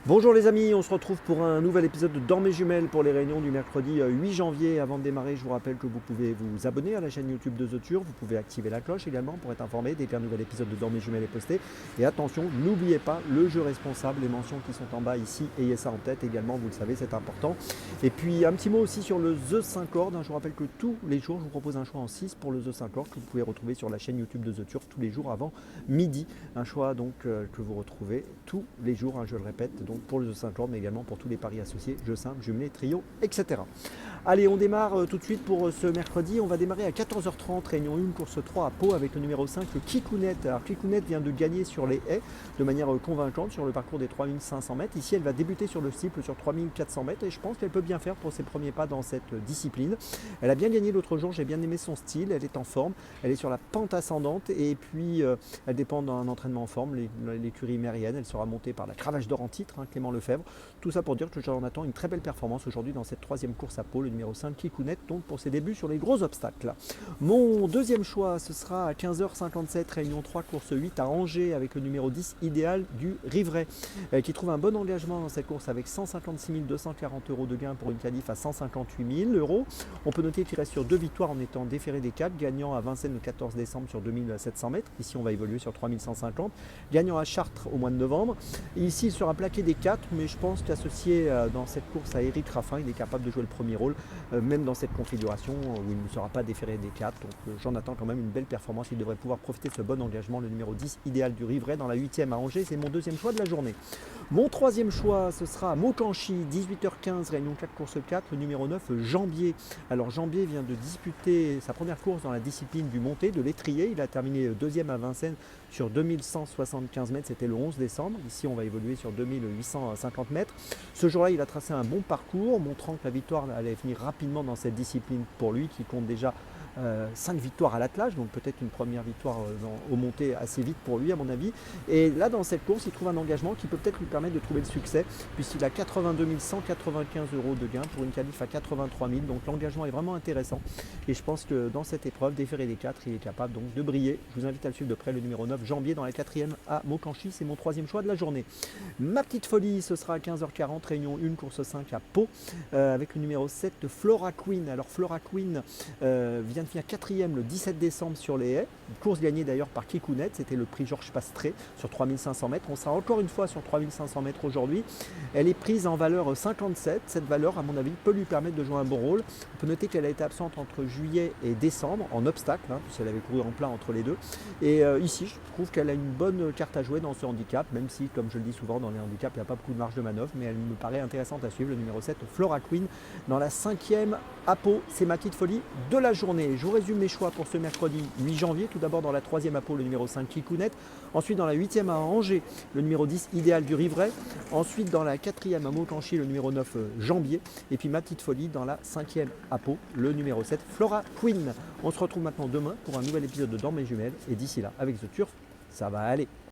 Bonjour les amis, on se retrouve pour un nouvel épisode de Dans mes jumelles pour les réunions du mercredi 8 janvier. Avant de démarrer, je vous rappelle que vous pouvez vous abonner à la chaîne YouTube de The Turf, vous pouvez activer la cloche également pour être informé dès qu'un nouvel épisode de Dans mes jumelles est posté. Et attention, n'oubliez pas le jeu responsable, les mentions qui sont en bas ici, ayez ça en tête également, vous le savez, c'est important. Et puis un petit mot aussi sur le The 5 cordes. Je vous rappelle que tous les jours, je vous propose un choix en 6 pour le The 5 cordes que vous pouvez retrouver sur la chaîne YouTube de The Turf tous les jours avant midi. Un choix donc que vous retrouvez tous les jours, je le répète, donc pour le The 5 cordes, mais également pour tous les paris associés, jeux simples, jumelés, trio, etc. Allez, on démarre tout de suite pour ce mercredi. On va démarrer à 14h30, réunion 1, course 3 à Pau avec le numéro 5, le Kikounet. Alors Kikounet vient de gagner sur les haies de manière convaincante sur le parcours des 3500 mètres. Ici, elle va débuter sur le steeple sur 3400 mètres et je pense qu'elle peut bien faire pour ses premiers pas dans cette discipline. Elle a bien gagné l'autre jour, j'ai bien aimé son style, elle est en forme, elle est sur la pente ascendante et puis elle dépend d'un entraînement en forme, l'écurie mérienne. Elle sera montée par la Cravache d'Or en titre, Clément Lefebvre. Tout ça pour dire que j'en attends une très belle performance aujourd'hui dans cette troisième course à Pau, le numéro 5 Kikounet, donc pour ses débuts sur les gros obstacles. Mon deuxième choix, ce sera à 15h57, réunion 3, course 8 à Angers avec le numéro 10 Idéal du Rivray, qui trouve un bon engagement dans cette course avec 156 240 € de gain pour une qualif à 158 000 €. On peut noter qu'il reste sur 2 victoires en étant déféré des 4, gagnant à Vincennes le 14 décembre sur 2700 mètres. Ici, on va évoluer sur 3150. Gagnant à Chartres au mois de novembre. Et ici, il sera plaqué des 4, mais je pense qu'associé dans cette course à Éric Raffin, il est capable de jouer le premier rôle, même dans cette configuration où il ne sera pas déféré des 4. Donc j'en attends quand même une belle performance. Il devrait pouvoir profiter de ce bon engagement, le numéro 10 Idéal du Rivray dans la 8e à Angers. C'est mon deuxième choix de la journée. Mon troisième choix, ce sera à Maucanchy, 18h15, réunion 4, course 4, le numéro 9 Jambier. Alors Jambier vient de disputer sa première course dans la discipline du monté, de l'étrier. Il a terminé deuxième à Vincennes sur 2175 mètres, c'était le 11 décembre. Ici, on va évoluer sur 2850 mètres. Ce jour-là, il a tracé un bon parcours, montrant que la victoire allait venir rapidement dans cette discipline pour lui, qui compte déjà 5 victoires à l'attelage, donc peut-être une première victoire au monté assez vite pour lui à mon avis. Et là dans cette course, il trouve un engagement qui peut peut-être lui permettre de trouver le succès, puisqu'il a 82 195 € de gain pour une qualif à 83 000, donc l'engagement est vraiment intéressant. Et je pense que dans cette épreuve, déféré des 4, il est capable donc de briller. Je vous invite à le suivre de près, le numéro 9 Jambier dans la 4e à Maucanchy, c'est mon troisième choix de la journée. Ma petite folie, ce sera à 15h40, réunion 1, course 5 à Pau, avec le numéro 7 Flora Queen. Alors Flora Queen vient de finir 4e le 17 décembre sur les haies, une course gagnée d'ailleurs par Kikounet, c'était le prix Georges Pastré sur 3500 mètres. On sera encore une fois sur 3500 mètres aujourd'hui. Elle est prise en valeur 57, cette valeur à mon avis peut lui permettre de jouer un bon rôle. On peut noter qu'elle a été absente entre juillet et décembre en obstacle, puisqu'elle avait couru en plein entre les deux. Et ici, je trouve qu'elle a une bonne carte à jouer dans ce handicap, même si, comme je le dis souvent, dans les handicaps, il n'y a pas beaucoup de marge de manœuvre, mais elle me paraît intéressante à suivre, le numéro 7 Flora Queen dans la 5e à Pau. C'est ma petite folie de la journée. Je vous résume mes choix pour ce mercredi 8 janvier. Tout d'abord dans la 3e à Pau, le numéro 5 Kikounet. Ensuite dans la 8e à Angers, le numéro 10 Idéal du Rivray. Ensuite dans la 4e à Maucanchy, le numéro 9 Jambier. Et puis ma petite folie dans la 5e à Pau, le numéro 7 Flora Queen. On se retrouve maintenant demain pour un nouvel épisode de Dans mes jumelles. Et d'ici là, avec The Turf, ça va aller.